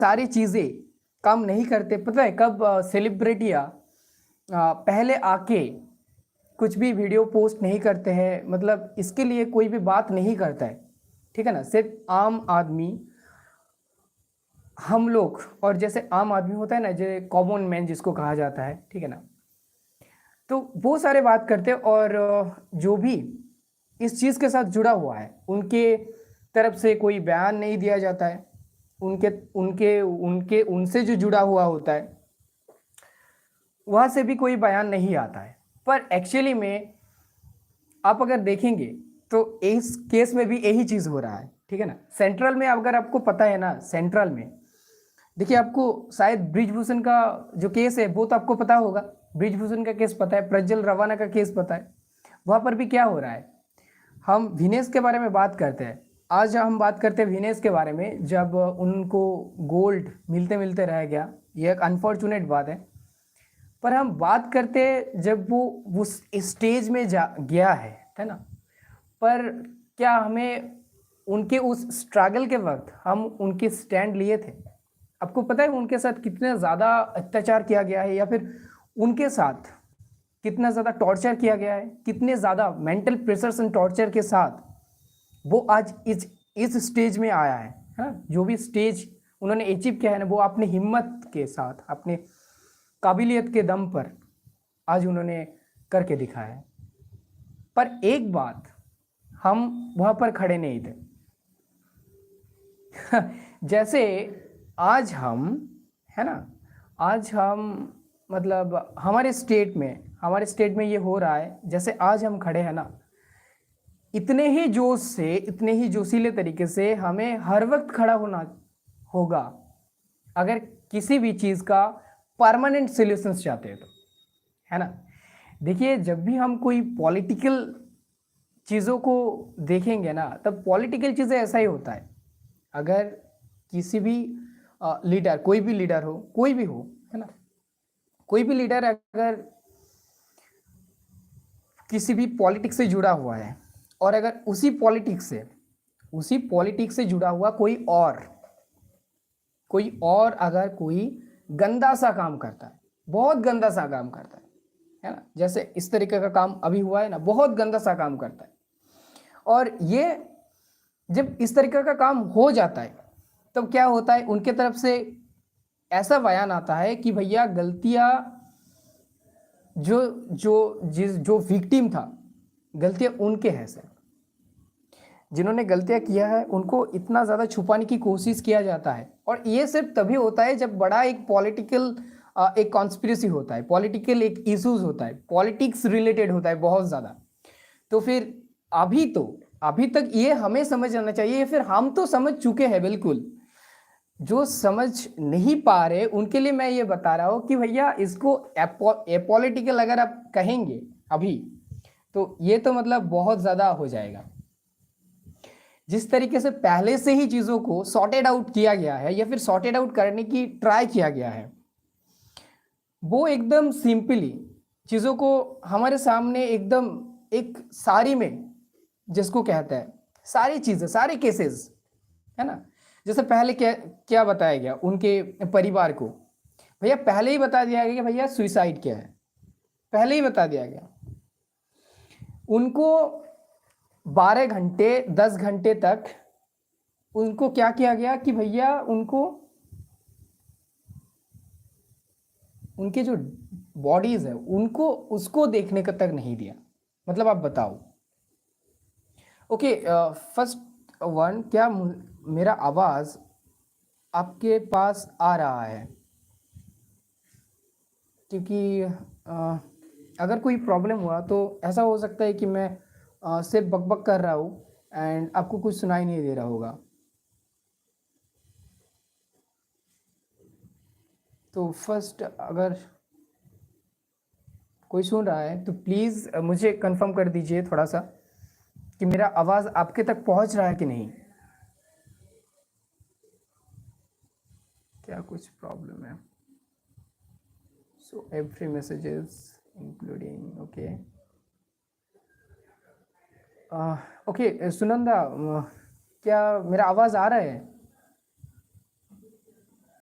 सारी चीज़ें काम नहीं करते। पता है कब सेलिब्रिटियाँ पहले आके कुछ भी वीडियो पोस्ट नहीं करते हैं, मतलब इसके लिए कोई भी बात नहीं करता है, ठीक है ना। सिर्फ आम आदमी, हम लोग, और जैसे आम आदमी होता है ना, जो कॉमन मैन जिसको कहा जाता है, ठीक है ना, तो वो सारे बात करते हैं। और जो भी इस चीज़ के साथ जुड़ा हुआ है उनके तरफ से कोई बयान नहीं दिया जाता है। उनके उनके उनके उनसे जो जुड़ा हुआ होता है वहाँ से भी कोई बयान नहीं आता है। पर एक्चुअली में आप अगर देखेंगे तो इस केस में भी यही चीज़ हो रहा है, ठीक है ना। सेंट्रल में अगर आपको पता है ना, सेंट्रल में देखिए, आपको शायद ब्रिजभूषण का जो केस है वो तो आपको पता होगा। ब्रिजभूषण का केस पता है, प्रज्वल रवाना का केस पता है। वहाँ पर भी क्या हो रहा है, हम विनेश के बारे में बात करते हैं। आज हम बात करते हैं विनेश के बारे में, जब उनको गोल्ड मिलते मिलते रह गया, ये एक अनफॉर्चुनेट बात है। पर हम बात करते हैं जब वो उस स्टेज में जा गया है ना। पर क्या हमें उनके उस स्ट्रगल के वक्त हम उनके स्टैंड लिए थे? आपको पता है उनके साथ कितना ज़्यादा अत्याचार किया गया है, या फिर उनके साथ कितना ज़्यादा टॉर्चर किया गया है, कितने ज़्यादा मेंटल प्रेशर्स एंड टॉर्चर के साथ वो आज इस स्टेज में आया है ना। जो भी स्टेज उन्होंने अचीव किया है ना, वो अपने हिम्मत के साथ, अपने काबिलियत के दम पर आज उन्होंने करके दिखाया है। पर एक बात, हम वहाँ पर खड़े नहीं थे। जैसे आज हम, है ना, आज हम, मतलब हमारे स्टेट में ये हो रहा है, जैसे आज हम खड़े हैं ना, इतने ही जोश से, इतने ही जोशीले तरीके से हमें हर वक्त खड़ा होना होगा अगर किसी भी चीज़ का परमानेंट सॉल्यूशन चाहते हैं तो, है ना। देखिए, जब भी हम कोई पॉलिटिकल चीज़ों को देखेंगे ना, तब पॉलिटिकल चीज़ें ऐसा ही होता है। अगर किसी भी लीडर, कोई भी लीडर हो, कोई भी हो, है ना, कोई भी लीडर अगर किसी भी पॉलिटिक्स से जुड़ा हुआ है, और अगर उसी पॉलिटिक्स से जुड़ा हुआ कोई और अगर कोई गंदा सा काम करता है, बहुत गंदा सा काम करता है ना, जैसे इस तरीके का काम अभी हुआ है ना, बहुत गंदा सा काम करता है, और ये जब इस तरीके का काम हो जाता है, तब क्या होता है, उनके तरफ से ऐसा बयान आता है कि भैया गलतियां, जो विक्टिम था, गलतियां उनके हैं सर। जिन्होंने गलतियां किया है उनको इतना ज़्यादा छुपाने की कोशिश किया जाता है, और ये सिर्फ तभी होता है जब बड़ा एक पॉलिटिकल एक कॉन्स्पिरेसी होता है, पॉलिटिकल एक इश्यूज होता है, पॉलिटिक्स रिलेटेड होता है बहुत ज़्यादा। तो फिर अभी तक ये हमें समझ आना चाहिए, फिर हम तो समझ चुके हैं बिल्कुल। जो समझ नहीं पा रहे उनके लिए मैं ये बता रहा हूँ कि भैया इसको एपॉलिटिकल अगर आप कहेंगे अभी, तो ये तो मतलब बहुत ज़्यादा हो जाएगा। जिस तरीके से पहले से ही चीज़ों को सॉर्टेड आउट किया गया है, या फिर सॉर्टेड आउट करने की ट्राई किया गया है, वो एकदम सिंपली चीज़ों को हमारे सामने एकदम एक सारी में, जिसको कहते हैं सारी चीज़ें, सारे केसेस, है ना। जैसे पहले क्या क्या बताया गया उनके परिवार को, भैया पहले ही बता दिया गया कि भैया सुइसाइड क्या है, पहले ही बता दिया गया। उनको 12 घंटे 10 घंटे तक उनको क्या किया गया कि भैया उनको, उनके जो बॉडीज है उनको उसको देखने का तक नहीं दिया। मतलब आप बताओ। ओके, फर्स्ट वन, क्या मेरा आवाज़ आपके पास आ रहा है? क्योंकि अगर कोई प्रॉब्लम हुआ तो ऐसा हो सकता है कि मैं सिर्फ बकबक कर रहा हूँ एंड आपको कुछ सुनाई नहीं दे रहा होगा। तो फर्स्ट, अगर कोई सुन रहा है तो प्लीज़ मुझे कंफर्म कर दीजिए थोड़ा सा कि मेरा आवाज़ आपके तक पहुंच रहा है कि नहीं। क्या कुछ प्रॉब्लम है? So every messages including, okay okay. Sunanda, क्या मेरा आवाज़ आ रहा है?